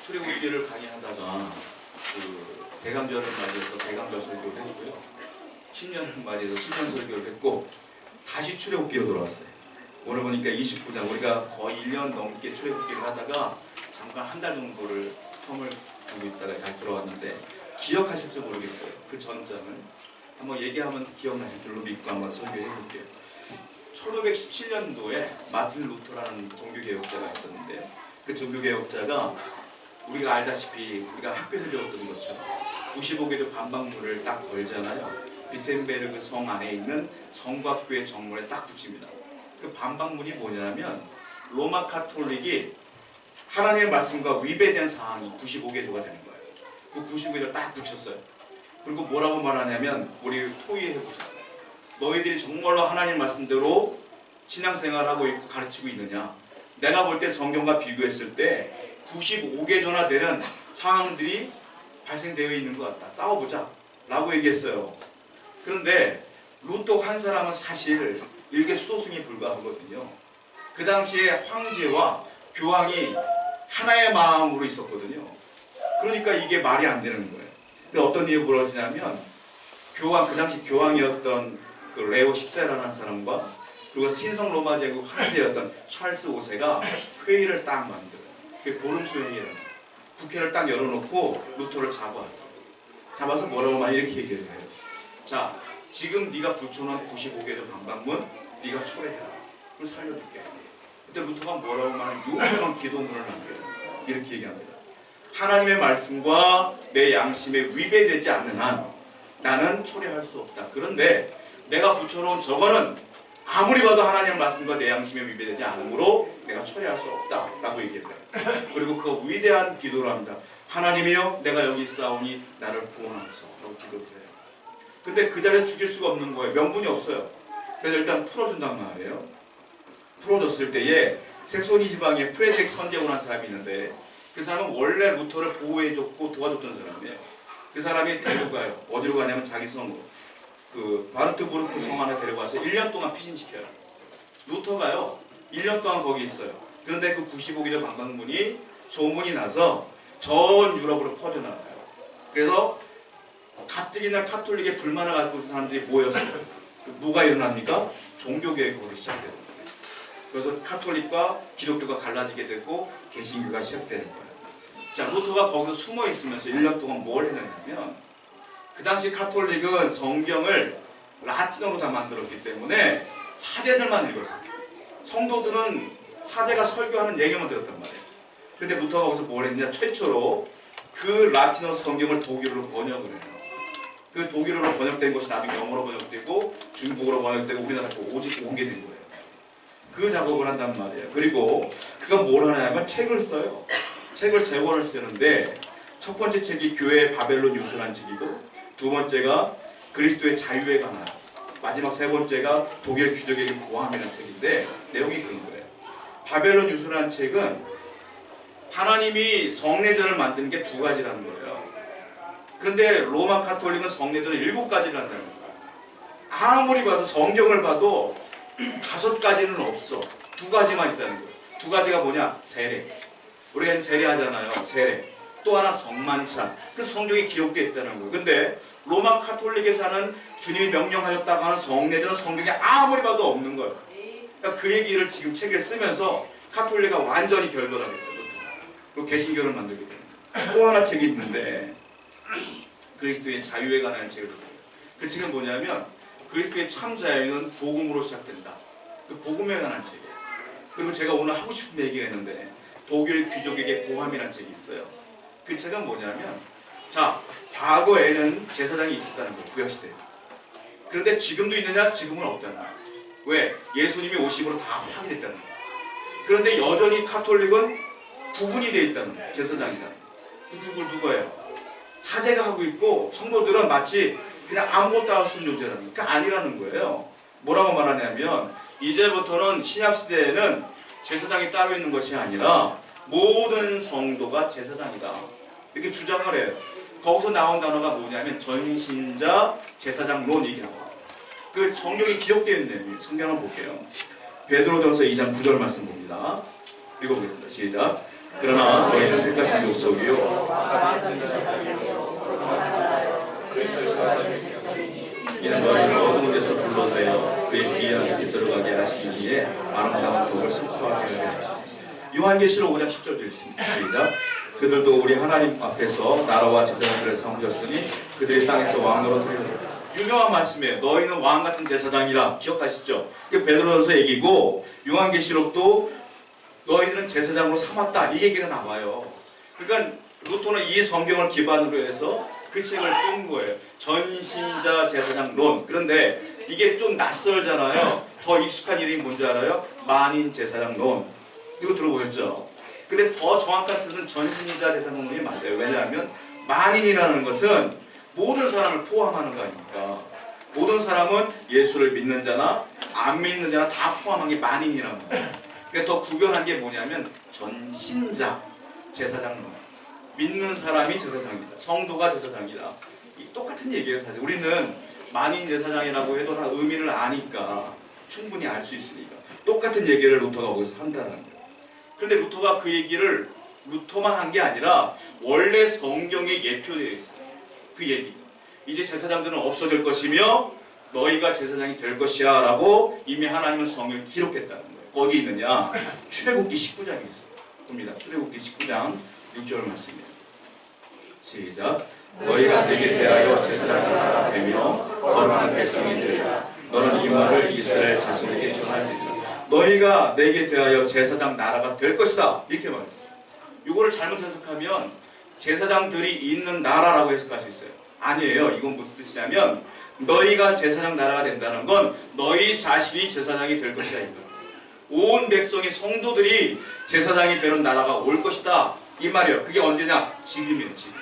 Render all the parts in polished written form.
출애굽기를 강의하다가 그 대감절을 맞이해서 대감절 설교를 했고요. 신년을 맞이해서 신년 설교를 했고 다시 출애굽기로 돌아왔어요. 오늘 보니까 29장, 우리가 거의 1년 넘게 출애굽기를 하다가 잠깐 한 달 정도를 텀을 두고 있다가 다시 들어왔는데 기억하실지 모르겠어요. 그 전장을 한번 얘기하면 기억나실 줄로 믿고 한번 설교해 볼게요. 1517년도에 마틴 루터라는 종교개혁자가 있었는데 그 종교개혁자가 우리가 알다시피 우리가 학교에서 배웠던 것처럼 95개도 반박문을 딱 걸잖아요. 비텐베르그 성 안에 있는 성곽교회 정문에 딱 붙입니다. 그 반박문이 뭐냐면 로마 카톨릭이 하나님의 말씀과 위배된 사항이 95개조가 되는 거예요. 그 95개조를 딱 붙였어요. 그리고 뭐라고 말하냐면 우리 토의해보자. 너희들이 정말로 하나님 말씀대로 신앙생활하고 있고 가르치고 있느냐. 내가 볼 때 성경과 비교했을 때 95개조나 되는 상황들이 발생되어 있는 것 같다. 싸워보자 라고 얘기했어요. 그런데 루터 한 사람은 사실 일개 수도승에 불과하거든요. 그 당시에 황제와 교황이 하나의 마음으로 있었거든요. 그러니까 이게 말이 안 되는 거예요. 근데 어떤 일이 벌어지냐면 교황, 그 당시 교황이었던 그 레오 14라는 사람과 그리고 신성 로마 제국 황제였던 찰스 5세가 회의를 딱 만들어요. 그게 보름수 회의라는 거예요. 국회를 딱 열어놓고 루터를 잡아왔어요. 잡아서 뭐라고 막 이렇게 얘기를 해요. 자, 지금 네가 붙여놓은 95개조 반박문 네가 초래해라. 그럼 살려줄게. 그때 루터가 뭐라고 말하면 유명한 기도문을 남겨요. 이렇게 얘기합니다. 하나님의 말씀과 내 양심에 위배되지 않는 한 나는 초래할 수 없다. 그런데 내가 붙여놓은 저거는 아무리 봐도 하나님의 말씀과 내 양심에 위배되지 않으므로 내가 초래할 수 없다 라고 얘기해요. 그리고 그 위대한 기도를 합니다. 하나님이여 내가 여기 있사오니 나를 구원하소서 라고 기도를 해요. 근데 그 자리에 죽일 수가 없는 거예요. 명분이 없어요. 그래서 일단 풀어준단 말이에요. 풀어줬을 때에 색소니 지방에 프레덱 선제고라는 사람이 있는데 그 사람은 원래 루터를 보호해줬고 도와줬던 사람이에요. 그 사람이 데려가요. 어디로 가냐면 자기 성으로 그 바르트부르크 성 안에 데려가서 1년 동안 피신시켜요. 루터가요 1년 동안 거기 있어요. 그런데 그 95개조 반박문이 소문이 나서 전 유럽으로 퍼져나가요. 그래서 가뜩이나 카톨릭에 불만을 갖고 있는 사람들이 모였어요. 뭐가 일어납니까? 종교개혁이 거기서 시작되는 거예요. 그래서 카톨릭과 기독교가 갈라지게 되고 개신교가 시작되는 거예요. 자, 루터가 거기서 숨어 있으면서 1년 동안 뭘 했느냐면 그 당시 카톨릭은 성경을 라틴어로 다 만들었기 때문에 사제들만 읽었어요. 성도들은 사제가 설교하는 얘기만 들었단 말이에요. 근데 루터가 거기서 뭘 했냐? 최초로 그 라틴어 성경을 독일어로 번역을 해요. 그 독일어로 번역된 것이 나중에 영어로 번역되고 중국어로 번역되고 우리나라로 오직 오게 된 거예요. 그 작업을 한단 말이에요. 그리고 그가 뭘 하냐면 책을 써요. 책을 3권을 쓰는데 첫 번째 책이 교회의 바벨론 유수라는 책이고 두 번째가 그리스도의 자유에 관한, 마지막 3번째가 독일 귀족에게 고함이라는 책인데 내용이 그런 거예요. 바벨론 유수라는 책은 하나님이 성례전을 만드는 게 2가지라는 거예요. 그런데 로마 카톨릭은 성례전을 7가지를 한다는 거예요. 아무리 봐도 성경을 봐도 5가지는 없어. 2가지만 있다는 거예요. 2가지가 뭐냐? 세례. 우리가 세례하잖아요. 세례. 또 하나 성만찬. 그 성경에 기록되어 있다는 거예요. 근데 로마 카톨릭에 사는 주님이 명령하셨다고 하는 성례전은 성경에 아무리 봐도 없는 거예요. 그러니까 그 얘기를 지금 책에 쓰면서 카톨릭가 완전히 결별하게 돼요. 그리고 개신교를 만들게 됩니다. 또 하나 책이 있는데 그리스도의 자유에 관한 책을 썼어요. 그 책은 뭐냐면 그리스도의 참 자유는 복음으로 시작된다. 그 복음에 관한 책이에요. 그리고 제가 오늘 하고 싶은 얘기가 있는데 독일 귀족에게 고함이라는 책이 있어요. 그 책은 뭐냐면 자, 과거에는 제사장이 있었다는 거예요. 구약시대에. 그런데 지금도 있느냐? 지금은 없다는 거예요. 왜? 예수님이 오심으로 다 파괴됐다는 거예요. 그런데 여전히 카톨릭은 구분이 되어 있다는 거예요. 제사장이다. 그걸 누구예요? 사제가 하고 있고 성도들은 마치 그냥 아무것도 할 수 있는 존재라는 거예요. 그러니까 아니라는 거예요. 뭐라고 말하냐면 이제부터는 신약시대에는 제사장이 따로 있는 것이 아니라 모든 성도가 제사장이다. 이렇게 주장을 해요. 거기서 나온 단어가 뭐냐면 전신자 제사장론 얘기하고 그 성경에 기록되어 있는 성경 한번 볼게요. 베드로전서 2장 9절 말씀 봅니다. 읽어보겠습니다. 시작. 그러나 너희는 택하신 족속이요 이는 너희를 어두운 데서 불러내어 그의 귀한 빛 들어가게 하시기에 아름다운 덕을 선포하게 하려. 요한계시록 5장 10절 읽습니다. 시작. 그들도 우리 하나님 앞에서 나라와 제사장들을 삼으셨으니 그들이 땅에서 왕노로 드리라. 유명한 말씀이에요. 너희는 왕같은 제사장이라. 기억하시죠? 그 베드로전서 얘기고 요한계시록도 너희들은 제사장으로 삼았다 이 얘기가 나와요. 그러니까 루터는 이 성경을 기반으로 해서 그 책을 쓴 거예요. 전신자 제사장론. 그런데 이게 좀 낯설잖아요. 더 익숙한 이름이 뭔지 알아요? 만인 제사장론. 이거 들어보셨죠? 근데 더 정확한 뜻은 전신자 제사장론이 맞아요. 왜냐하면 만인이라는 것은 모든 사람을 포함하는 거 아닙니까? 모든 사람은 예수를 믿는 자나 안 믿는 자나 다 포함한 게 만인이란 말이에요. 그러니까 더 구별한 게 뭐냐면 전신자 제사장론. 믿는 사람이 제사장입니다. 성도가 제사장이다. 똑같은 얘기예요. 사실 우리는 만인 제사장이라고 해도 다 의미를 아니까 충분히 알 수 있으니까 똑같은 얘기를 루터가 거기서 한다는 거예요. 그런데 루터가 그 얘기를 루터만 한 게 아니라 원래 성경에 예표되어 있어요. 그 얘기가 이제 제사장들은 없어질 것이며 너희가 제사장이 될 것이야 라고 이미 하나님은 성경에 기록했다는 거예요. 어디 있느냐? 출애굽기 19장에 있어요. 봅니다. 출애굽기 19장 6절 말씀입니다. 시작. 너희가 내게 대하여 제사장이 되며 거룩한 백성이 되리라. 너는 이 말을 이스라엘 자손에게 전할지니라. 너희가 내게 대하여 제사장 나라가 될 것이다. 이렇게 말했어요. 이거를 잘못 해석하면 제사장들이 있는 나라라고 해석할 수 있어요. 아니에요. 이건 무슨 뜻이냐면 너희가 제사장 나라가 된다는 건 너희 자신이 제사장이 될 것이다. 온 백성이 성도들이 제사장이 되는 나라가 올 것이다. 이 말이에요. 그게 언제냐? 지금이에요. 지금.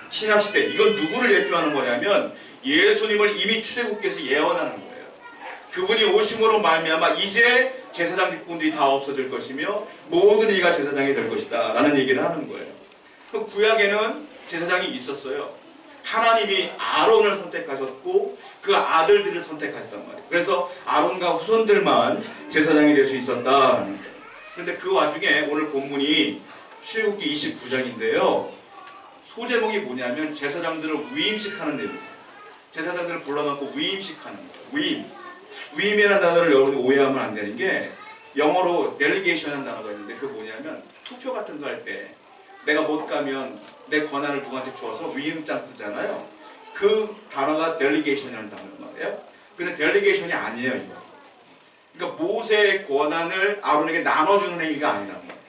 신약시대. 이건 누구를 예표하는 거냐면 예수님을 이미 출애굽기에서 예언하는 거예요. 그분이 오심으로 말미암아 이제 제사장 직분들이 다 없어질 것이며 모든 이가 제사장이 될 것이다 라는 얘기를 하는 거예요. 그 구약에는 제사장이 있었어요. 하나님이 아론을 선택하셨고 그 아들들을 선택하셨단 말이에요. 그래서 아론과 후손들만 제사장이 될 수 있었다라는 거예요. 그런데 그 와중에 오늘 본문이 출애굽기 29장인데요. 소제목이 뭐냐면 제사장들을 위임식하는 내용이에요. 제사장들을 불러놓고 위임식하는 거예요. 위임이라는 단어를 여러분이 오해하면 안 되는 게 영어로 delegation이라는 단어가 있는데 그게 뭐냐면 투표 같은 거 할 때 내가 못 가면 내 권한을 누구한테 주어서 위임장 쓰잖아요. 그 단어가 delegation이라는 단어란 말이에요. 근데 delegation이 아니에요. 이거. 그러니까 모세의 권한을 아론에게 나눠주는 행위가 아니란 말이에요.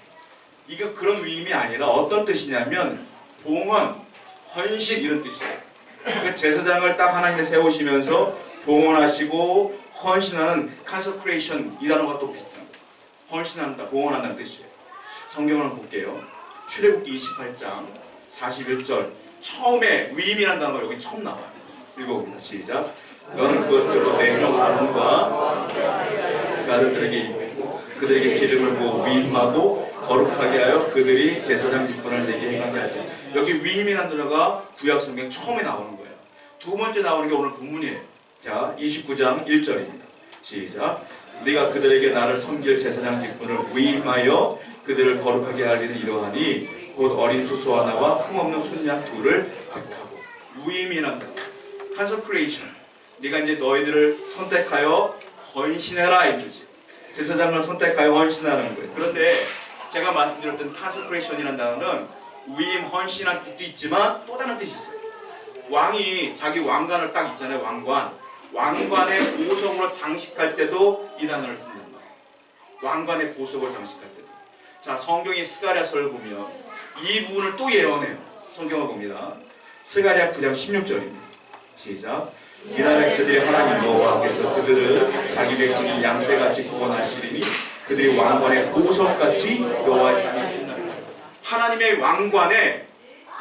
이거 그런 위임이 아니라 어떤 뜻이냐면 봉헌, 헌신 이런 뜻이에요. 그러니까 제사장을 딱 하나님이 세우시면서 봉헌하시고 헌신하는 consecration 이 단어가 또 비슷한 거예요. 헌신한다, 봉헌한다는 뜻이에요. 성경을 한번 볼게요. 출애굽기 28장 41절 처음에 위임이라는 단어가 여기 처음 나와요. 읽어봅니다. 시작. 너는 그것들로 내 형 아론과 그 아들들에게 입히고 그들에게 기름을 부어 위임하고 거룩하게 하여 그들이 제사장 직분을 내게 행하게 하지. 여기 위임이라는 단어가 구약 성경 처음에 나오는 거예요. 두 번째 나오는 게 오늘 본문이에요. 자, 29장 1절입니다. 시작. 네가 그들에게 나를 섬길 제사장 직분을 위임하여 그들을 거룩하게 하리는 이러하니 곧 어린 수소 하나와 흠없는 순양 둘을 택하고. 위임이라는 단어. consecration. 네가 이제 너희들을 선택하여 헌신해라 이 뜻이에요. 제사장을 선택하여 헌신하는 거예요. 그런데 제가 말씀드렸던 consecration이라는 단어는 위임, 헌신한 뜻도 있지만 또 다른 뜻이 있어요. 왕이 자기 왕관을 딱 있잖아요. 왕관의 보석으로 장식할 때도 이 단어를 쓴단 말이에요. 왕관의 보석을 장식할 때도. 자, 성경의 스가랴서를 보면 이 부분을 또 예언해요. 성경을 봅니다. 스가랴 9장 16절입니다. 시작. 이날에 그들의 하나님 여호와께서 그들을 자기 백성이 양떼같이 구원하시리니 그들이 왕관의 보석같이 여호와의 땅에 빛나리라. 하나님의 왕관에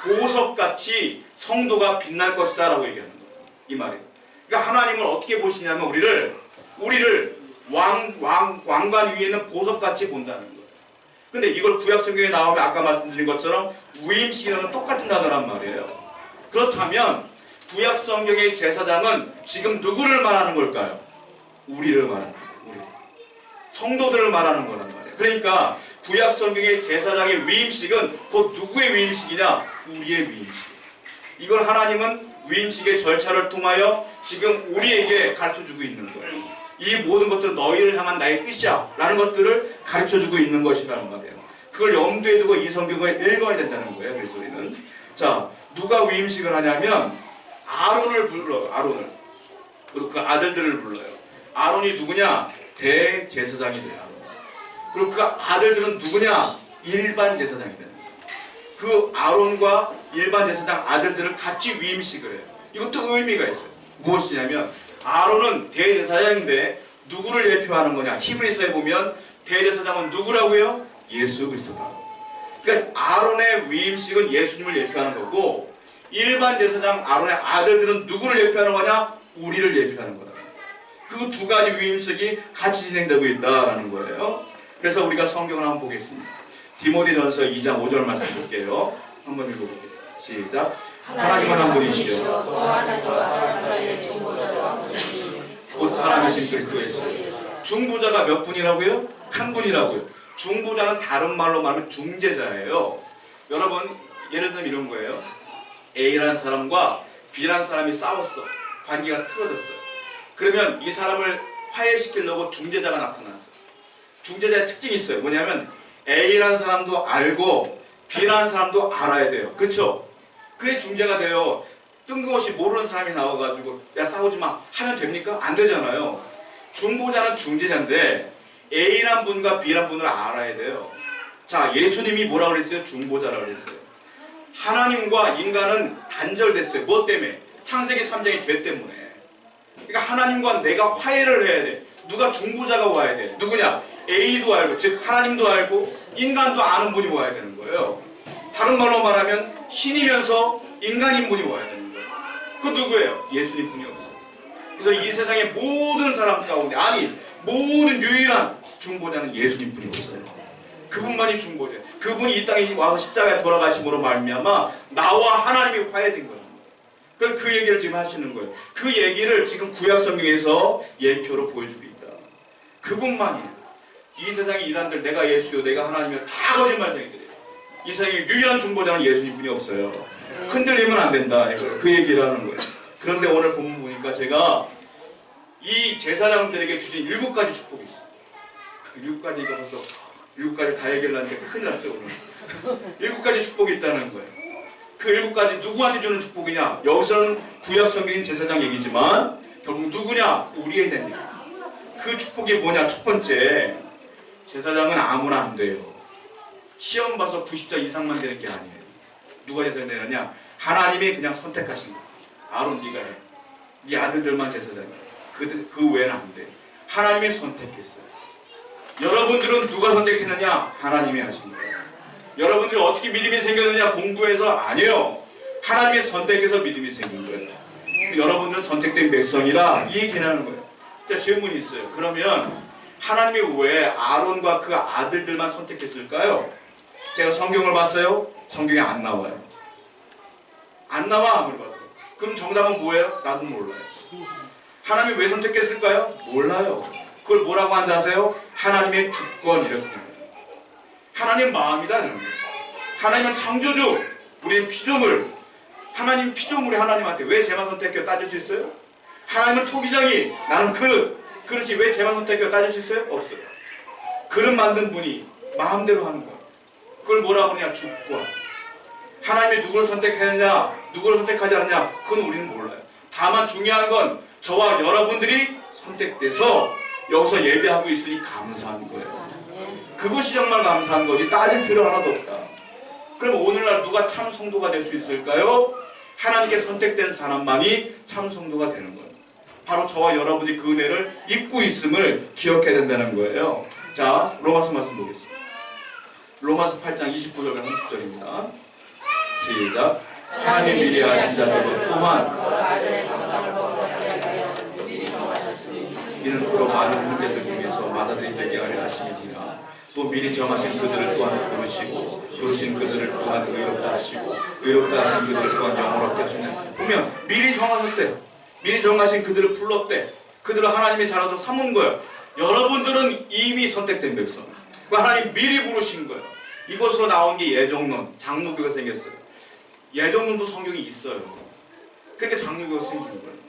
보석같이 성도가 빛날 것이다 라고 얘기하는 거예요. 이 말이에요. 그러니까 하나님을 어떻게 보시냐면 우리를 왕관 위에 있는 보석같이 본다는 거예요. 근데 이걸 구약 성경에 나오면 아까 말씀드린 것처럼 위임식이라는 똑같은 단어란 말이에요. 그렇다면 구약 성경의 제사장은 지금 누구를 말하는 걸까요? 우리를 말하는 거예요. 우리. 성도들을 말하는 거란 말이에요. 그러니까 구약 성경의 제사장의 위임식은 곧 누구의 위임식이냐? 우리의 위임식. 이걸 하나님은 위임식의 절차를 통하여 지금 우리에게 가르쳐주고 있는 거예요. 이 모든 것들은 너희를 향한 나의 뜻이야 라는 것들을 가르쳐주고 있는 것이라는 말이에요. 그걸 염두에 두고 이 성경을 읽어야 된다는 거예요. 그래서 우리는 자, 누가 위임식을 하냐면 아론을 불러요. 아론을. 그리고 그 아들들을 불러요. 아론이 누구냐? 대제사장이 돼요. 그리고 그 아들들은 누구냐? 일반 제사장이 되는 거예요. 그 아론과 일반 제사장 아들들을 같이 위임식을 해요. 이것도 의미가 있어요. 무엇이냐면 아론은 대제사장인데 누구를 대표하는 거냐? 히브리서에 보면 대제사장은 누구라고요? 예수 그리스도다. 그러니까 아론의 위임식은 예수님을 대표하는 거고 일반 제사장 아론의 아들들은 누구를 대표하는 거냐? 우리를 대표하는 거다. 그 두 가지 위임식이 같이 진행되고 있다라는 거예요. 그래서 우리가 성경을 한번 보겠습니다. 디모데전서 2장 5절 말씀 볼게요. 한번 읽어보겠습니다. 시작. 하나님은 한 분이시여 곧 사람이신 그리스도 예수. 중보자가 몇 분이라고요? 한 분이라고요. 중보자는 다른 말로 말하면 중재자예요. 여러분 예를 들면 이런 거예요. A라는 사람과 B라는 사람이 싸웠어. 관계가 틀어졌어요. 그러면 이 사람을 화해시키려고 중재자가 나타났어요. 중재자의 특징이 있어요. 뭐냐면 A라는 사람도 알고 B라는 사람도 알아야 돼요. 그렇죠? 그래 중재가 돼요. 뜬금없이 모르는 사람이 나와가지고 야 싸우지 마 하면 됩니까? 안 되잖아요. 중보자는 중재자인데 A란 분과 B란 분을 알아야 돼요. 자, 예수님이 뭐라고 그랬어요? 중보자라고 그랬어요. 하나님과 인간은 단절됐어요. 뭐 때문에? 창세기 3장의 죄 때문에. 그러니까 하나님과 내가 화해를 해야 돼. 누가 중보자가 와야 돼. 누구냐? A도 알고, 즉 하나님도 알고 인간도 아는 분이 와야 되는 거예요. 다른 말로 말하면 신이면서 인간인 분이 와야 되는 거예요. 그 누구예요? 예수님 분이 없어요. 그래서 이 세상의 모든 사람 가운데 아니 모든 유일한 중보자는 예수님 분이 없어요. 그분만이 중보자예요. 그분이 이 땅에 와서 십자가에 돌아가심으로 말미암아 나와 하나님이 화해된 거예요. 그래서 그 얘기를 지금 하시는 거예요. 그 얘기를 지금 구약 성경에서 예표로 보여주고 있다. 그분만이에요. 이 세상의 이단들 내가 예수요 내가 하나님이요 다 거짓말쟁이들이에요. 이 세상의 유일한 중보자는 예수님 분이 없어요. 흔들리면 안 된다. 그 얘기를 하는 거예요. 그런데 오늘 본문 보니까 제가 이 제사장들에게 주신 7가지 축복이 있어요. 7가지가 벌써 7가지 다 얘기를 하는데 큰일 났어요 오늘. 7가지 축복이 있다는 거예요. 그 7가지 누구한테 주는 축복이냐? 여기서는 구약 성경인 제사장 얘기지만 결국 누구냐? 우리에 대한 얘기. 그 축복이 뭐냐? 첫 번째, 제사장은 아무나 안 돼요. 시험 봐서 90자 이상만 되는 게 아니에요. 누가 제사장이냐? 하나님이 그냥 선택하신 거예요. 아론 네가 해. 네 아들들만 제사장이야. 그 외에는 안 돼. 하나님이 선택했어요. 여러분들은 누가 선택했느냐? 하나님이 하신 거예요. 여러분들이 어떻게 믿음이 생겼느냐? 공부해서 아니에요. 하나님이 선택해서 믿음이 생긴 거예요. 여러분들은 선택된 백성이라 이 얘기를 하는 거예요. 자, 질문이 있어요. 그러면 하나님이 왜 아론과 그 아들들만 선택했을까요? 제가 성경을 봤어요. 성경에 안 나와요. 안 나와 아무리 봐도. 그럼 정답은 뭐예요? 나도 몰라요. 하나님이 왜 선택했을까요? 몰라요. 그걸 뭐라고 하는지 아세요? 하나님의 주권이라고 합니다. 하나님 마음이다 이런 거예요. 하나님은 창조주, 우리는 피조물. 하나님 피조물이 하나님한테 왜 쟤만 선택해요? 따질 수 있어요? 하나님은 토기장이, 나는 그릇. 그릇이 왜 쟤만 선택해요? 따질 수 있어요? 없어요. 그릇 만든 분이 마음대로 하는 거예요. 그걸 뭐라고 하느냐? 주권. 하나님이 누구를 선택했느냐, 누구를 선택하지 않느냐, 그건 우리는 몰라요. 다만 중요한 건 저와 여러분들이 선택돼서 여기서 예배하고 있으니 감사한 거예요. 그것이 정말 감사한 거지 따질 필요 하나도 없다. 그럼 오늘날 누가 참 성도가 될 수 있을까요? 하나님께 선택된 사람만이 참 성도가 되는 거예요. 바로 저와 여러분이 그 은혜를 입고 있음을 기억해야 된다는 거예요. 자, 로마서 말씀 보겠습니다. 로마서 8장 29절과 30절입니다. 시작. 하나님 미리 아신 자들은 또한 이는 그로 많은 형제들 중에서 맏아들이 되게 하려 하시니라. 또 미리 정하신 그들을 또한 부르시고 부르신 그들을 또한 의롭다 하시고 의롭다 하신 그들을 또한 영원롭게 하시는. 보면 미리 정하셨대요. 미리 정하신 그들을 불렀대. 그들을 하나님의 자녀로 삼은 거예요. 여러분들은 이미 선택된 백성. 그 하나님 미리 부르신 거예요. 이것으로 나온 게 예정론, 장로교가 생겼어요. 예정론도 성경이 있어요. 그러니까 장로교가 생긴 거예요.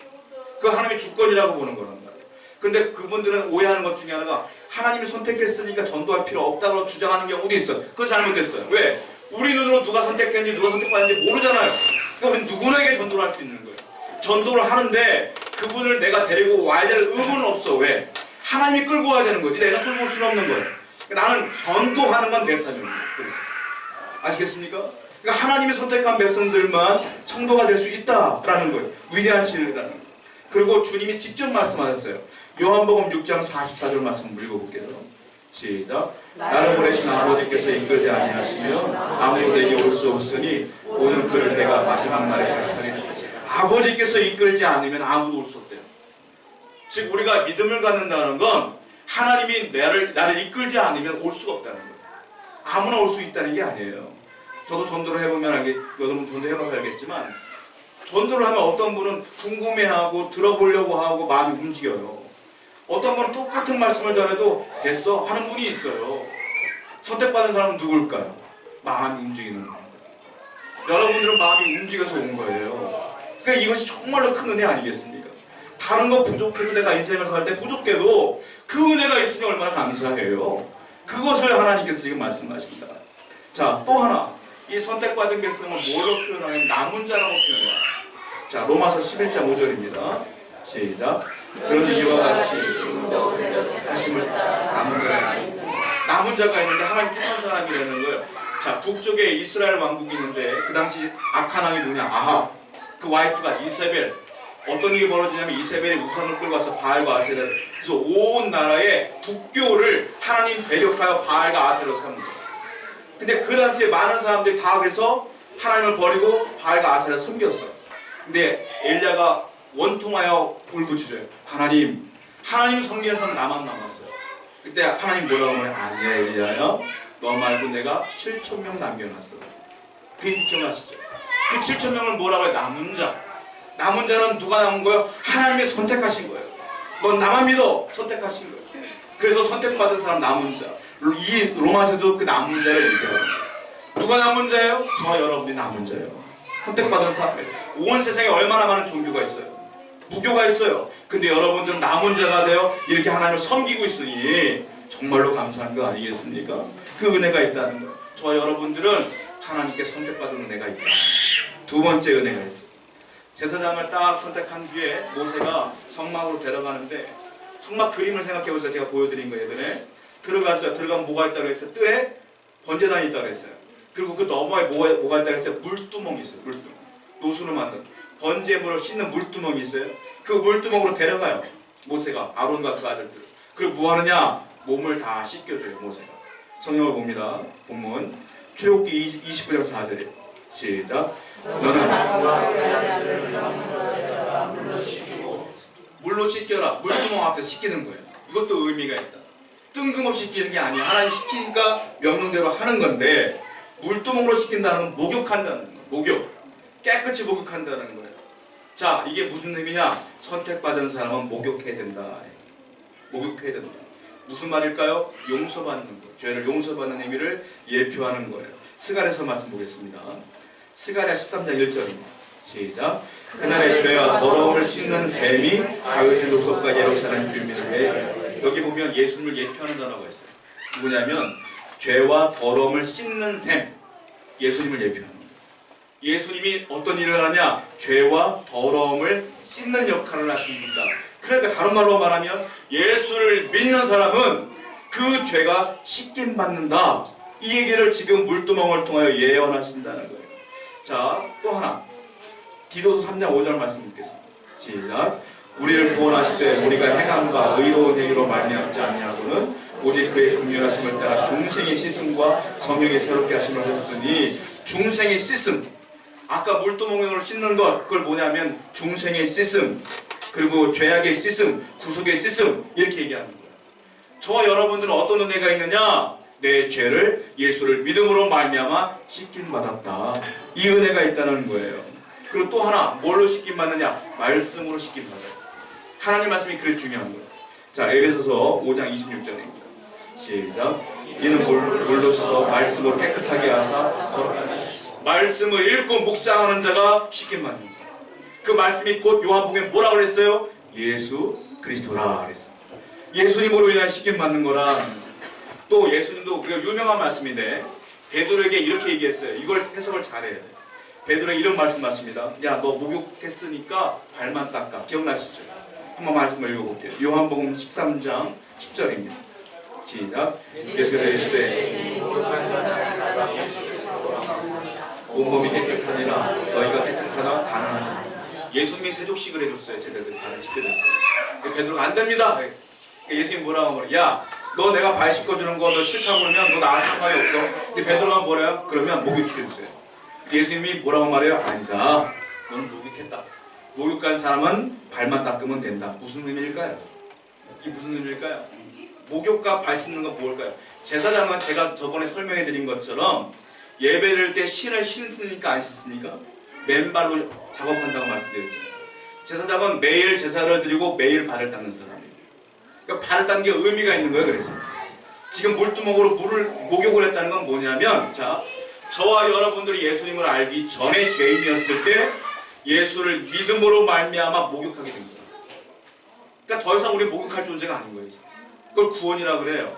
그 하나님의 주권이라고 보는 거란 말이에요. 근데 그분들은 오해하는 것 중에 하나가 하나님이 선택했으니까 전도할 필요 없다고 주장하는 경우도 있어요. 그거 잘못됐어요. 왜? 우리 눈으로 누가 선택했는지 누가 선택받았는지 모르잖아요. 그러니까 누구에게 전도를 할 수 있는 거예요. 전도를 하는데 그분을 내가 데리고 와야 될 의무는 없어. 왜? 하나님이 끌고 와야 되는 거지. 내가 끌고 올 수는 없는 거예요. 그러니까 나는 전도하는 건 내 사명이에요. 그래서 아시겠습니까? 그러니까 하나님이 선택한 백성들만 성도가 될 수 있다라는 거예요. 위대한 진리라는 거예요. 그리고 주님이 직접 말씀하셨어요. 요한복음 6장 44절 말씀 읽어볼게요. 시작. 나를 보내신 아버지께서 이끌지 아니하시면 아무도 내게 올 수 없으니 오는 그를 내가 마지막 날에 다시 하리라. 아버지께서 이끌지 않으면 아무도 올 수 없대요. 즉 우리가 믿음을 갖는다는 건 하나님이 나를 이끌지 않으면 올 수가 없다는 거예요. 아무나 올 수 있다는 게 아니에요. 저도 전도를 해보면 여러분 전도해봐서 알겠지만 전도를 하면 어떤 분은 궁금해하고 들어보려고 하고 마음이 움직여요. 어떤 분은 똑같은 말씀을 전해도 됐어 하는 분이 있어요. 선택받은 사람은 누굴까요? 마음이 움직이는 거예요. 여러분들은 마음이 움직여서 온 거예요. 그러니까 이것이 정말로 큰 은혜 아니겠습니까? 다른 거 부족해도 내가 인생을 살 때 부족해도 그 은혜가 있으니 얼마나 감사해요. 그것을 하나님께서 지금 말씀하십니다. 자, 또 하나 이 선택받은 백성을 뭘로 표현하냐면 남은 자라고 표현해요. 자, 로마서 11장 5절입니다. 시작. 그런데 이와 같이 하심을 남은 자가 있는데 하나님 택한 사람이라는 거예요. 자, 북쪽에 이스라엘 왕국이 있는데 그 당시 악한 왕이 누구냐? 아합. 그 와이프가 이세벨. 어떤 일이 벌어지냐면 이세벨이 우상을 끌고 와서 바알과 아세라를, 그래서 온 나라의 국교를 하나님 배격하여 바알과 아세라로 삼는 거예요. 근데 그 당시에 많은 사람들이 다 그래서 하나님을 버리고 바알과 아세라를 섬겼어요. 근데 엘리야가 원통하여 울부짖어요. 하나님 섬기는 사람 나만 남았어요. 그때 하나님 뭐라고 하냐? 아니야 엘리야야, 너 말고 내가 7,000명 남겨놨어. 그 얘기 기억나시죠? 그 7,000명을 뭐라고 해요? 남은 자. 남은 자는 누가 남은 거예요? 하나님이 선택하신 거예요. 넌 나만 믿어. 선택하신 거예요. 그래서 선택받은 사람 남은 자. 이 로마서도 그 남은 자를 얘기하는 거예요. 누가 남은 자예요? 저 여러분이 남은 자예요. 선택받은 사람이에요. 온 세상에 얼마나 많은 종교가 있어요. 무교가 있어요. 근데 여러분들은 남은 자가 되어 이렇게 하나님을 섬기고 있으니 정말로 감사한 거 아니겠습니까? 그 은혜가 있다는 거예요. 저 여러분들은 하나님께 선택받은 은혜가 있다. 두 번째 은혜가 있어요. 제사장을 딱 선택한 뒤에 모세가 성막으로 데려가는데 성막 그림을 생각해보세요. 제가 보여드린 거예요. 예전에 들어갔어요. 들어가면 뭐가 있다고 했어요? 뜰에 번제단이 있다고 했어요. 그리고 그 너머에 뭐가 있다고 했어요? 물두멍이 있어요. 물두멍. 노수로 만든 번제물을 씻는 물두멍이 있어요. 그 물두멍으로 데려가요. 모세가 아론과 그 아들들. 그리고 뭐 하느냐? 몸을 다 씻겨줘요. 모세가. 성경을 봅니다. 본문 출애굽기 29장 4절에 시작. 너는 물로 씻겨라. 물두멍 앞에서 씻기는 거예요. 이것도 의미가 있다. 뜬금없이 씻기는 게 아니야. 하나님 시키니까 명령대로 하는 건데 물두멍으로 씻긴다는 건 목욕한다는 거예요. 목욕. 깨끗이 목욕한다는 거예요. 자, 이게 무슨 의미냐? 선택받은 사람은 목욕해야 된다. 목욕해야 된다. 무슨 말일까요? 용서받는 거. 죄를 용서받는 의미를 예표하는 거예요. 스가랴서 말씀 보겠습니다. 스가랴 13장 1절입니다. 시작. 그날의 죄와 더러움을 씻는 셈이 다윗의 족속과 예루살렘 주민을 위해. 여기 보면 예수님을 예표하는 단어가 있어요. 뭐냐면 죄와 더러움을 씻는 셈. 예수님을 예표하는 거예요. 예수님이 어떤 일을 하느냐? 죄와 더러움을 씻는 역할을 하십니다. 그러니까 다른 말로 말하면 예수를 믿는 사람은 그 죄가 씻김 받는다. 이 얘기를 지금 물두멍을 통하여 예언하신다는 거예요. 자, 또 하나 디도서 3장 5절 말씀 읽겠습니다. 시작. 우리를 구원하실 때 우리가 행함과 의로운 행위로 말미암지 아니하고는 오직 그의 긍휼하심을 따라 중생의 씻음과 성령의 새롭게 하심을 하셨으니. 중생의 씻음, 아까 물두멍으로 씻는 것, 그걸 뭐냐면 중생의 씻음, 그리고 죄악의 씻음, 구속의 씻음, 이렇게 얘기하는 거예요. 저와 여러분들은 어떤 은혜가 있느냐? 내 죄를 예수를 믿음으로 말미암아 씻김 받았다. 이 은혜가 있다는 거예요. 그리고 또 하나, 뭘로 씻김 받느냐? 말씀으로 씻김 받아요. 하나님 말씀이 그래서 중요한 거예요. 자, 에베소서 5장 26절입니다. 시작. 이는 물로 셔서 말씀으로 깨끗하게 하사 걸어가시니 말씀을 읽고 묵상하는 자가 쉽게 만든다. 그 말씀이 곧 요한복음에 뭐라고 그랬어요? 예수 그리스도라 그랬어요. 예수님으로 인한 쉽게 만든 거라. 또 예수님도 그 유명한 말씀인데 베드로에게 이렇게 얘기했어요. 이걸 해석을 잘해야 돼. 베드로에게 이런 말씀하십니다. 야, 너 목욕했으니까 발만 닦아. 기억나시죠? 한번 말씀을 읽어볼게요. 요한복음 13장 10절입니다. 시작. 예수께서 이르시되 온몸이 깨끗하니라 너희가 깨끗하다 가능하다. 예수님이 세족식을 해줬어요. 제자들 발을 씻겨줬어요. 베드로가 안 됩니다. 그랬어요. 예수님이 뭐라고 하면 야, 너 내가 발 씻겨주는 거 너 싫다고 그러면 너 나랑 상관이 없어. 근데 베드로가 뭐래요? 그러면 목욕시켜주세요. 예수님이 뭐라고 말해요? 아니다. 너는 목욕했다. 목욕한 사람은 발만 닦으면 된다. 무슨 의미일까요? 이게 무슨 의미일까요? 목욕과 발 씻는 건 뭘까요? 제사장은 제가 저번에 설명해 드린 것처럼 예배를 때 신을 신으니까 안 신습니까? 맨발로 작업한다고 말씀드렸죠. 제사장은 매일 제사를 드리고 매일 발을 닦는 사람이에요. 그러니까 발을 닦는 게 의미가 있는 거예요. 그래서 지금 물두멍으로 목욕을 했다는 건 뭐냐면, 자, 저와 여러분들이 예수님을 알기 전에 죄인이었을 때 예수를 믿음으로 말미암아 목욕하게 된 거예요. 그러니까 더 이상 우리 목욕할 존재가 아닌 거예요. 그걸 구원이라고 그래요.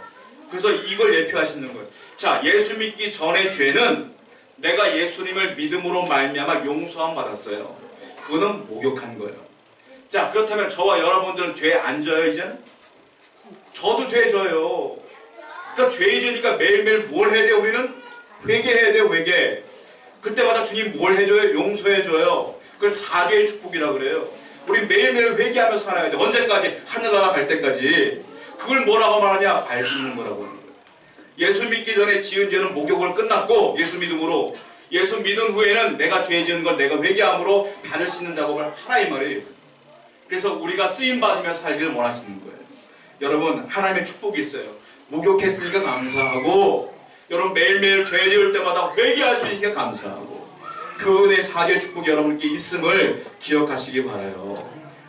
그래서 이걸 예표하시는 거예요. 자, 예수 믿기 전의 죄는 내가 예수님을 믿음으로 말미암아 용서함 받았어요. 그거는 목욕한 거예요. 자, 그렇다면 저와 여러분들은 죄 안 져요 이제는? 저도 죄 져요. 그러니까 죄 지니까 매일매일 뭘 해야 돼요? 우리는 회개해야 돼요. 회개. 그때마다 주님 뭘 해줘요? 용서해줘요. 그걸 사죄의 축복이라고 그래요. 우리 매일매일 회개하면서 살아야 돼. 언제까지? 하늘나라 갈 때까지. 그걸 뭐라고 말하냐? 발 씻는 거라고 하는 거예요. 예수 믿기 전에 지은 죄는 목욕으로 끝났고, 예수 믿음으로, 예수 믿은 후에는 내가 죄 지은 걸 내가 회개함으로 발을 씻는 작업을 하라 이 말이에요. 그래서 우리가 쓰임받으며 살기를 원하시는 거예요. 여러분, 하나님의 축복이 있어요. 목욕했으니까 감사하고, 여러분 매일매일 죄 지을 때마다 회개할 수 있으니까 감사하고, 그 은혜 사죄 축복이 여러분께 있음을 기억하시기 바라요.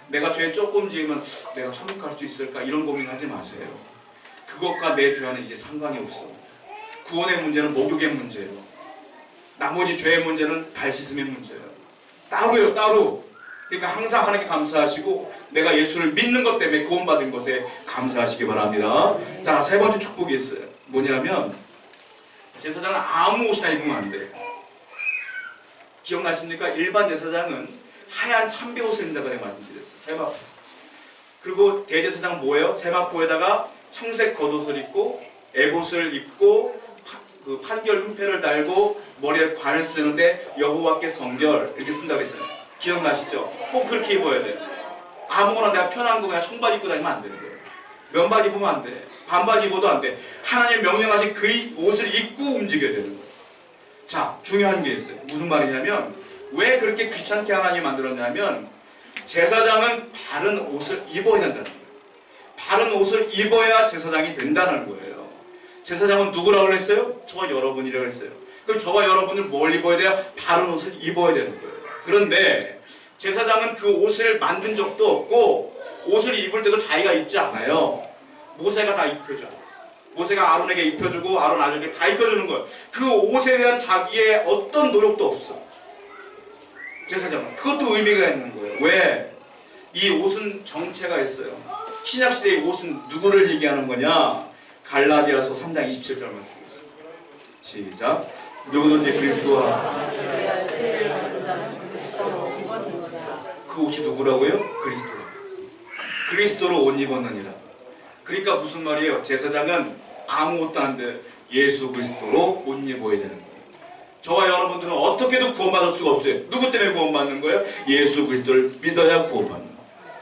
내가 죄 조금 지으면 내가 천국 갈 수 있을까? 이런 고민하지 마세요. 그것과 내 죄와는 이제 상관이 없어. 구원의 문제는 목욕의 문제예요. 나머지 죄의 문제는 발 씻음의 문제예요. 따로요, 따로. 그러니까 항상 하나님께 감사하시고 내가 예수를 믿는 것 때문에 구원받은 것에 감사하시기 바랍니다. 자, 세 번째 축복이 있어요. 뭐냐면 제사장은 아무 옷이나 입으면 안 돼요. 기억나십니까? 일반 제사장은 하얀 삼배옷을 입는다고 내가 말씀드렸어요. 세마포. 그리고 대제사장은 뭐예요? 세마포에다가 청색 겉옷을 입고 에봇을 입고 그 판결 흠패를 달고 머리에 관을 쓰는데 여호와께 성결 이렇게 쓴다고 했잖아요. 기억나시죠? 꼭 그렇게 입어야 돼요. 아무거나 내가 편한 거 그냥 청바지 입고 다니면 안 되는 거예요. 면바지 입으면 안 돼. 반바지 입어도 안 돼. 하나님 명령하신 그 옷을 입고 움직여야 되는 거예요. 자, 중요한 게 있어요. 무슨 말이냐면 왜 그렇게 귀찮게 하나님 만들었냐면 제사장은 바른 옷을 입어야 된다는 거예요. 바른 옷을 입어야 제사장이 된다는 거예요. 제사장은 누구라고 그랬어요? 저와 여러분이라고 했어요. 그럼 저와 여러분은 뭘 입어야 돼요? 바른 옷을 입어야 되는 거예요. 그런데 제사장은 그 옷을 만든 적도 없고 옷을 입을 때도 자기가 입지 않아요. 모세가 다 입혀줘요. 모세가 아론에게 입혀주고 아론 아들에게 다 입혀주는 거예요. 그 옷에 대한 자기의 어떤 노력도 없어. 제사장은. 그것도 의미가 있는 거예요. 왜? 이 옷은 정체가 있어요. 신약시대의 옷은 누구를 얘기하는 거냐? 갈라디아서 3장 27절 말씀드리겠습니다. 시작. 누구든지 그리스도와 그 옷이 누구라고요? 그리스도라고. 그리스도로 옷 입었느니라. 그러니까 무슨 말이에요? 제사장은 아무것도 안 돼. 예수 그리스도로 옷 입어야 되는 거예요. 저와 여러분들은 어떻게도 구원받을 수가 없어요. 누구 때문에 구원받는 거예요? 예수 그리스도를 믿어야 구원받는 거예요.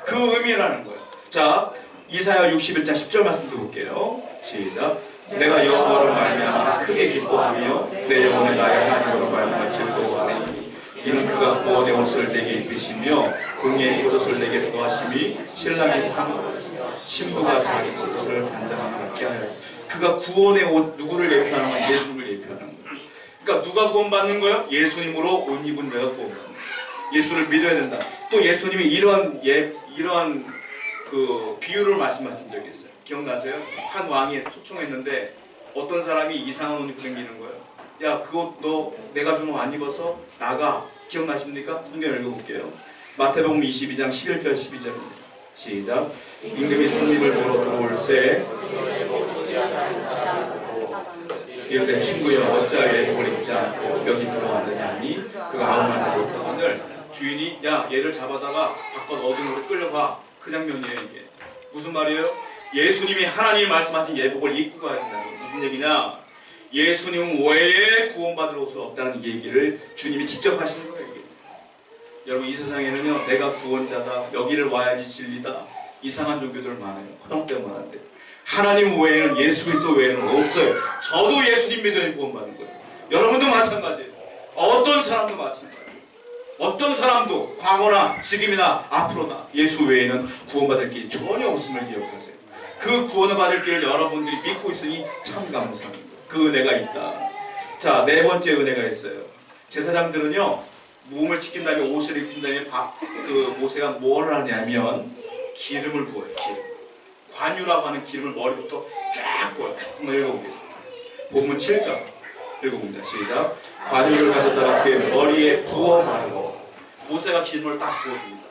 그 의미라는 거예요. 자, 이사야 61장 10절 말씀 들어볼게요. 시작. 내가 여호와로 말미암아 크게 기뻐하며 내 영혼에 나의 하나님으로 말미암아 즐거워하리니 이는 그가 구원의 옷을 내게 입히시며 공의의 겉옷을 내게 더하심이 신랑의 상 신부가 자기 젖옷을 단장함 같게 하여. 그가 구원의 옷 누구를 예표하는 거야? 예수를 예표하는 거예요. 그러니까 누가 구원받는 거예요? 예수님으로 옷 입은 자가 구원받는 거예요. 예수를 믿어야 된다. 또 예수님이 이러한 그 비유를 말씀하신 적이 있어요. 기억나세요? 한 왕이 초청했는데 어떤 사람이 이상한 옷 입고 다니는 거예요. 야, 그거 너 내가 준 옷 안 입어서 나가. 기억나십니까? 성경 읽어볼게요. 마태복음 22장 11절 12절입니다. 시작. 임금이 손님을 보러 들어올세 이르되 친구여 어찌하여 예복을 입지 않고 여기 들어왔느냐 하니 그가 아무 말도 못하거늘 주인이 야 얘를 잡아다가 바깥 어둠으로 끌려가. 그 장면이에요. 이게 무슨 말이에요? 예수님이 하나님이 말씀하신 예복을 입고 가야 된다는 거. 무슨 얘기냐? 예수님 외에 구원받을 옷은 없다는 얘기를 주님이 직접 하시는 거예요. 이게. 여러분 이 세상에는요 내가 구원자다, 여기를 와야지 진리다, 이상한 종교들 많아요. 허영병만한데 하나님 외에는, 예수 그리스도 외에는 없어요. 저도 예수님 믿어야 구원받는 거예요. 여러분도 마찬가지예요. 어떤 사람도 마찬가지예요. 어떤 사람도 과거나 지금이나 앞으로나 예수 외에는 구원받을 길이 전혀 없음을 기억하세요. 그 구원을 받을 길을 여러분들이 믿고 있으니 참 감사합니다. 그 은혜가 있다. 자, 네 번째 은혜가 있어요. 제사장들은요 몸을 지킨 다음에 옷을 입힌 다음에 그 모세가 뭘 하냐면 기름을 부어요. 기름. 관유라고 하는 기름을 머리부터 쫙 부어요. 한번 읽어보겠습니다. 본문 7절 읽어봅니다. 시작. 관유를 가져다가 그의 머리에 부어 바르고. 모세가 기름을 딱 부어줍니다.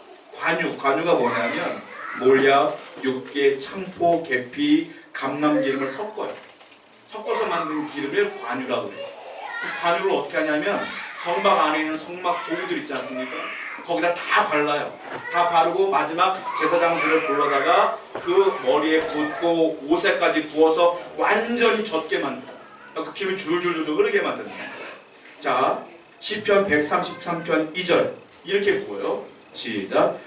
관유가 뭐냐면 몰약, 육개, 참포, 계피, 감람기름을 섞어요. 섞어서 만든 기름을 관유라고 해요. 그 관유를 어떻게 하냐면 성막 안에 있는 성막 도구들 있지 않습니까? 거기다 다 발라요. 다 바르고 마지막 제사장들을 불러다가 그 머리에 붓고 옷에까지 부어서 완전히 젖게 만들어요. 그 기름이 줄줄줄 흐르게 만드는 거예요. 자, 시편 133편 2절 이렇게 부어요. 시작.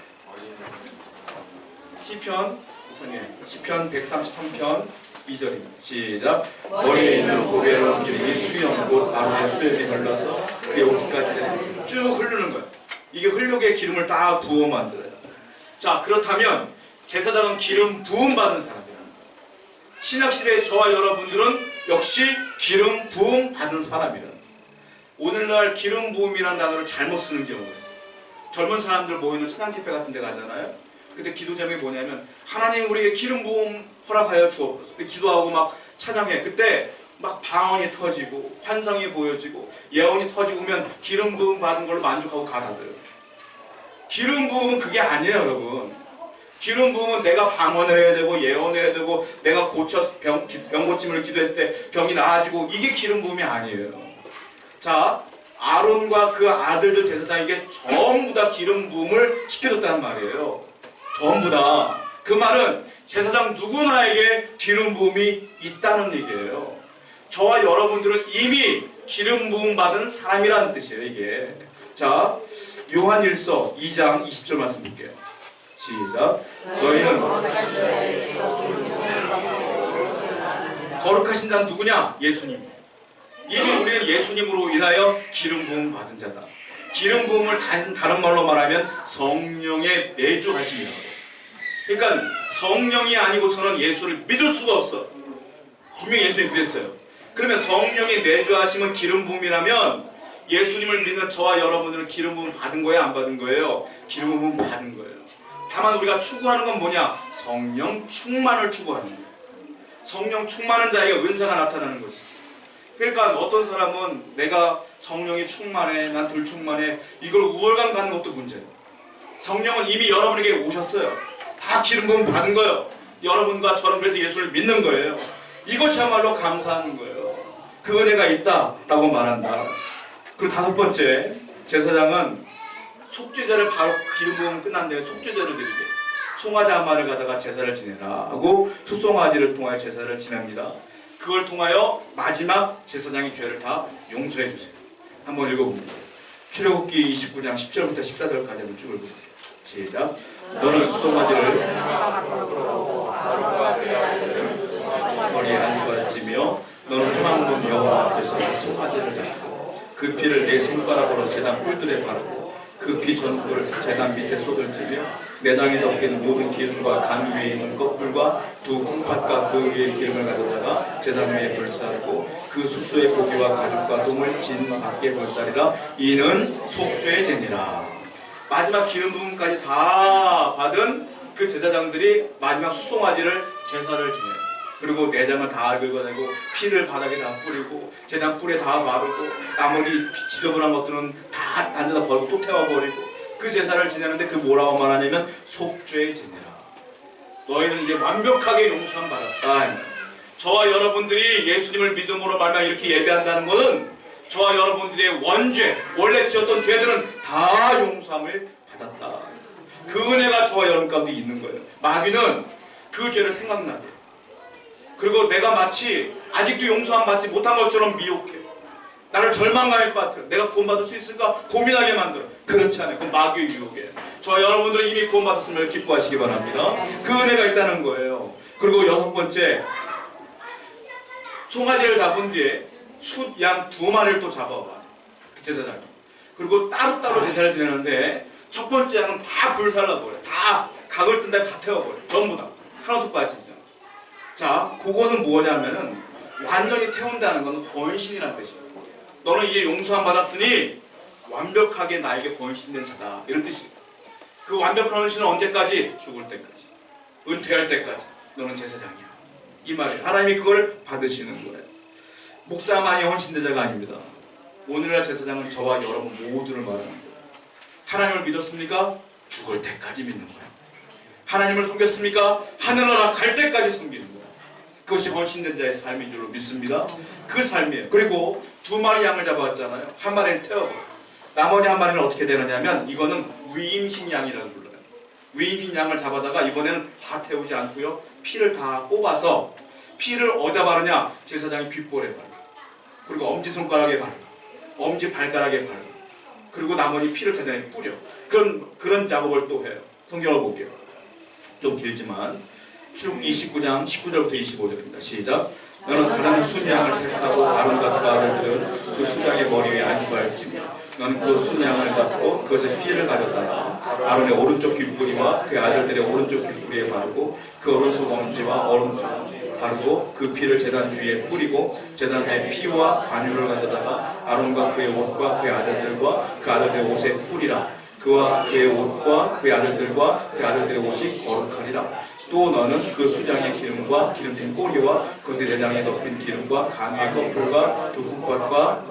시편 133편 2절입니다. 시작. 머리에 있는 고개로운 기름이 수염 곧 아론의 수염에 흘러서 그의 옷깃까지 쭉 흐르는 거예요. 이게 hluk의 기름을 다 부어 만들어요. 자, 그렇다면 제사장은 기름 부음 받은 사람이에요. 신약시대의 저와 여러분들은 역시 기름 부음 받은 사람이에요. 오늘날 기름 부음이라는 단어를 잘못 쓰는 경우가 있어요. 젊은 사람들 모이는 찬양 집회 같은 데 가잖아요. 그때 기도 제목이 뭐냐면 하나님 우리에게 기름 부음 허락하여 주옵소서. 기도하고 막 찬양해. 그때 막 방언이 터지고 환상이 보여지고 예언이 터지고 오면 기름 부음 받은 걸로 만족하고 가다들. 기름 부음은 그게 아니에요, 여러분. 기름 부음은 내가 방언을 해야 되고 예언을 해야 되고 내가 병 고침을 기도했을 때 병이 나아지고 이게 기름 부음이 아니에요. 자, 아론과 그 아들들 제사장에게 전부 다 기름 부음을 시켜줬다는 말이에요. 전부 다. 그 말은 제사장 누구나에게 기름 부음이 있다는 얘기예요. 저와 여러분들은 이미 기름 부음 받은 사람이라는 뜻이에요, 이게. 자, 요한일서 2장 20절 말씀 볼게요. 시작. 너희는 거룩하신 자는 누구냐? 예수님. 이미 우리는 예수님으로 인하여 기름 부음 받은 자다. 기름 부음을 다른 말로 말하면 성령의 내주하심이라고. 그러니까 성령이 아니고서는 예수를 믿을 수가 없어. 분명히 예수님이 그랬어요. 그러면 성령의 내주하심은 기름 부음이라면 예수님을 믿는 저와 여러분들은 기름 부음 받은 거예요? 안 받은 거예요? 기름 부음 받은 거예요. 다만 우리가 추구하는 건 뭐냐? 성령 충만을 추구하는 거예요. 성령 충만한 자에게 은사가 나타나는 것이죠. 그러니까 어떤 사람은 내가 성령이 충만해, 난 덜 충만해, 이걸 우월감 갖는 것도 문제예요. 성령은 이미 여러분에게 오셨어요. 다 기름 부음 받은 거예요. 여러분과 저는 그래서 예수를 믿는 거예요. 이것이야말로 감사한 거예요. 그 은혜가 있다라고 말한다. 그리고 다섯 번째, 제사장은 속죄제를 바로 기름 부음 끝난 다음에 속죄제를 드리게 송아지 한 마리를 가다가 제사를 지내라 하고 수송아지를 통하여 제사를 지냅니다. 그걸 통하여 마지막 제사장의 죄를 다 용서해 주세요. 한번 읽어봅니다. 출애굽기 29장 10절부터 14절까지 한번 쭉 읽어볼게요. 시작. 너는 수송아지를 머리에 안수가 찌며 너는 희망군 여호와 앞에서 송아지를 잡고 그 피를 내 손가락으로 제단 뿔들에 바르고 그 피 전부를 제단 밑에 쏟을지며 내장에 덮인 모든 기름과 간 위에 있는 껍질과 두 콩팥과 그 위에 기름을 가져다가 제단 위에 불사르고 그 수수의 고기와 가죽과 똥을 진 밖에 불사리라. 이는 속죄의 제니라. 마지막 기름 부분까지 다 받은 그 제사장들이 마지막 수송아지를 제사를 지내요. 그리고 내장을 다 긁어내고 피를 바닥에 다 뿌리고 제단 뿔에 다 바르고 나머지 지저분한 것들은 다 단데다 버리고 또 태워버리고 그 제사를 지내는데 그 뭐라고 말하냐면 속죄의 제내라. 너희는 이제 완벽하게 용서함 받았다. 저와 여러분들이 예수님을 믿음으로 말미암아 이렇게 예배한다는 것은 저와 여러분들의 원죄, 원래 지었던 죄들은 다 용서함을 받았다. 그 은혜가 저와 여러분 가운데 있는 거예요. 마귀는 그 죄를 생각나게, 그리고 내가 마치 아직도 용서함 받지 못한 것처럼 미혹해. 나를 절망감에 빠뜨려. 내가 구원받을 수 있을까 고민하게 만들어. 그렇지 않아요. 그건 마귀의 유혹이에요. 저와 여러분들은 이미 구원받았으면 기뻐하시기 바랍니다. 그 은혜가 있다는 거예요. 그리고 여섯 번째, 송아지를 잡은 뒤에 숫양 2마리를 또 잡아와. 그 제사장이. 그리고 따로따로 제사를 지내는데 첫 번째 양은 다 불살라버려. 다 각을 뜬 다음에 다 태워버려. 전부 다. 하나도 빠지죠. 자, 그거는 뭐냐면은 완전히 태운다는 건 헌신이라는 뜻이에요. 너는 이제 용서함 받았으니 완벽하게 나에게 헌신된 자다. 이런 뜻이에요. 그 완벽한 헌신은 언제까지? 죽을 때까지. 은퇴할 때까지. 너는 제사장이야. 이 말이에요. 하나님이 그걸 받으시는 거예요. 목사만이 헌신된 자가 아닙니다. 오늘날 제사장은 저와 여러분 모두를 말하는 거예요. 하나님을 믿었습니까? 죽을 때까지 믿는 거예요. 하나님을 섬겼습니까? 하늘나라 갈 때까지 섬기는 거예요. 그것이 헌신된 자의 삶인 줄로 믿습니다. 그 삶이에요. 그리고 2마리 양을 잡아왔잖아요. 한 마리는 태워버려요. 나머지 한 마리는 어떻게 되느냐면 이거는 위임신 양이라고 불러요. 위임신 양을 잡아다가 이번에는 다 태우지 않고요. 피를 다 뽑아서 피를 어디다 바르냐? 제사장이 귓볼에 바르고, 그리고 엄지손가락에 바르고, 엄지발가락에 바르고, 그리고 나머지 피를 제단에 뿌려. 그런 작업을 또 해요. 성경을 볼게요. 좀 길지만 출애굽기 29장 19절부터 25절입니다. 시작. 너는 다른 순양을 택하고 아론과 그 아들들은 그 순양의 머리 위에 안수할지니 너는 그 순양을 잡고 그것의 피를 가져다가 아론의 오른쪽 귓뿌리와 그 아들들의 오른쪽 귓뿌리에 바르고 그 오른손 엄지와 오른쪽 엄지 바르고 그 피를 제단 주위에 뿌리고 제단 내 피와 관유를 가져다가 아론과 그의 옷과 그의 아들들과 그 아들들의 옷에 뿌리라. 그와 그의 옷과 그의 아들들과 그 아들들의 옷이 거룩하리라. 또 너는 그 수장의 기름과 기름진 꼬리와 그것의 내장에 덮인 기름과 간의 커플과 두 풋밭과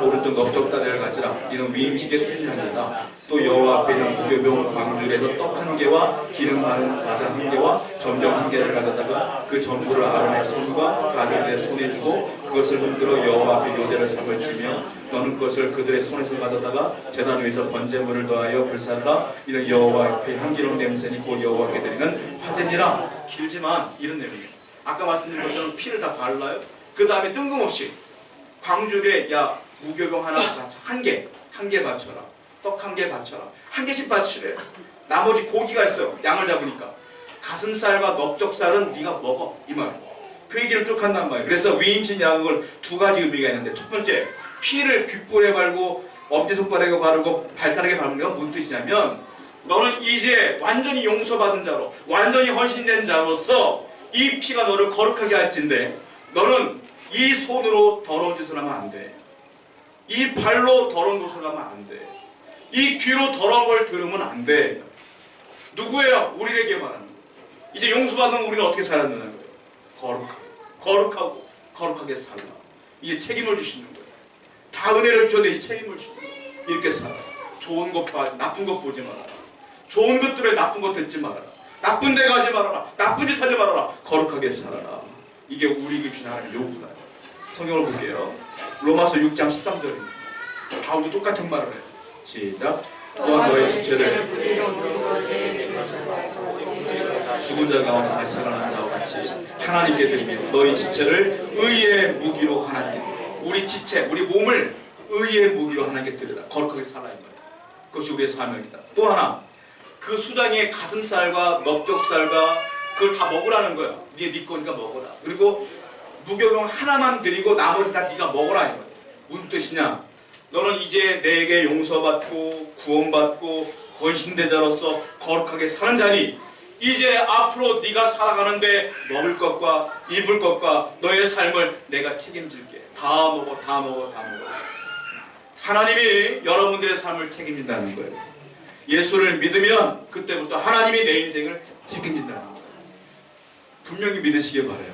오른쪽 넓적다리를 가지라. 이는 위임식의 순양이다. 또 여호와 앞에 있는 무교병 광줄에서 떡 1개와 기름 바른 과자 1개와 전병 1개를 가져다가 그 전부를 아론의 손과 그 아들들의 손에 주고 그것을 흔들어 여호와 앞에 요제를 삼을 지며 너는 그것을 그들의 손에서 가져다가 제단 위에서 번제물을 더하여 불살라. 이는 여호와 앞에 향기로운 냄새니 곧 여호와께 드리는 화제니라. 길지만 이런 내용이에요. 아까 말씀드린 것처럼 피를 다 발라요. 그 다음에 뜬금없이 광줄에 야 무교병 하나 한 개 바쳐라. 떡 1개 바쳐라. 1개씩 바치래. 나머지 고기가 있어요. 양을 잡으니까. 가슴살과 넓적살은 네가 먹어. 이 말. 그 얘기를 쭉 한단 말이에요. 그래서 위임신 양을 2가지 의미가 있는데 첫 번째, 피를 귓볼에 바르고 엄지손가락에 바르고 발가락에 바르는 건 무슨 뜻이냐면 너는 이제 완전히 용서받은 자로 완전히 헌신된 자로서 이 피가 너를 거룩하게 할진데 너는 이 손으로 더러운 짓을 하면 안 돼. 이 발로 더러운 것을 하면 안 돼. 이 귀로 더러운 걸 들으면 안 돼. 누구예요? 우리에게 말하는 거예요. 이제 용서받는 우리는 어떻게 살았느냐는 거예요. 거룩하고 거룩하게 살라. 이제 책임을 주시는 거예요. 다 은혜를 주셨는데 이 책임을 주시는 거예요. 이렇게 살아. 좋은 것 봐, 나쁜 것 보지 말아라. 좋은 것들에 나쁜 것 듣지 말아라. 나쁜 데 가지 말아라. 나쁜 짓 하지 말아라. 거룩하게 살아라. 이게 우리에게 주신 하나님의 요구다. 성경을 볼게요. 로마서 6장 13절입니다. 바울도 똑같은 말을 해요. 시작. 또한 너의 지체를 죽은 자 가운데 다시 살아난 자와 같이 하나님께 드리며 너희 지체를 의의 무기로 하나님께 드리라. 우리 지체, 우리 몸을 의의 무기로 하나님께 드리라. 거룩하게 살아야 해요. 그것이 우리의 사명이다. 또 하나, 그 수장의 가슴살과 넓적살과 그걸 다 먹으라는 거야. 네 거니까 먹어라. 그리고 무교병 하나만 드리고 나머지 다 네가 먹어라. 이거야. 무슨 뜻이냐? 너는 이제 내게 용서받고 구원받고 헌신된 자로서 거룩하게 사는 자니 이제 앞으로 네가 살아가는데 먹을 것과 입을 것과 너의 삶을 내가 책임질게. 다 먹어, 다 먹어, 다 먹어. 하나님이 여러분들의 삶을 책임진다는 거예요. 예수를 믿으면 그때부터 하나님이 내 인생을 책임진다는 거예요. 분명히 믿으시길 바라요.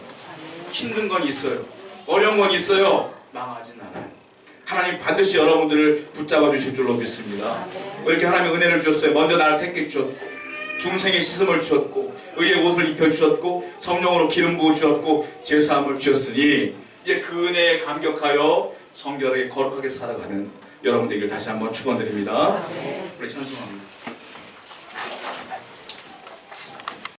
힘든 건 있어요. 어려운 건 있어요. 망하진 않아요. 하나님 반드시 여러분들을 붙잡아 주실 줄로 믿습니다. 이렇게 하나님의 은혜를 주셨어요. 먼저 나를 택해 주셨고, 중생의 씻음을 주셨고, 의의 옷을 입혀 주셨고, 성령으로 기름 부어 주셨고, 제사함을 주셨으니 이제 그 은혜에 감격하여 성결하게 거룩하게 살아가는 여러분 되기를 다시 한번 축원드립니다. 우리 찬송합니다.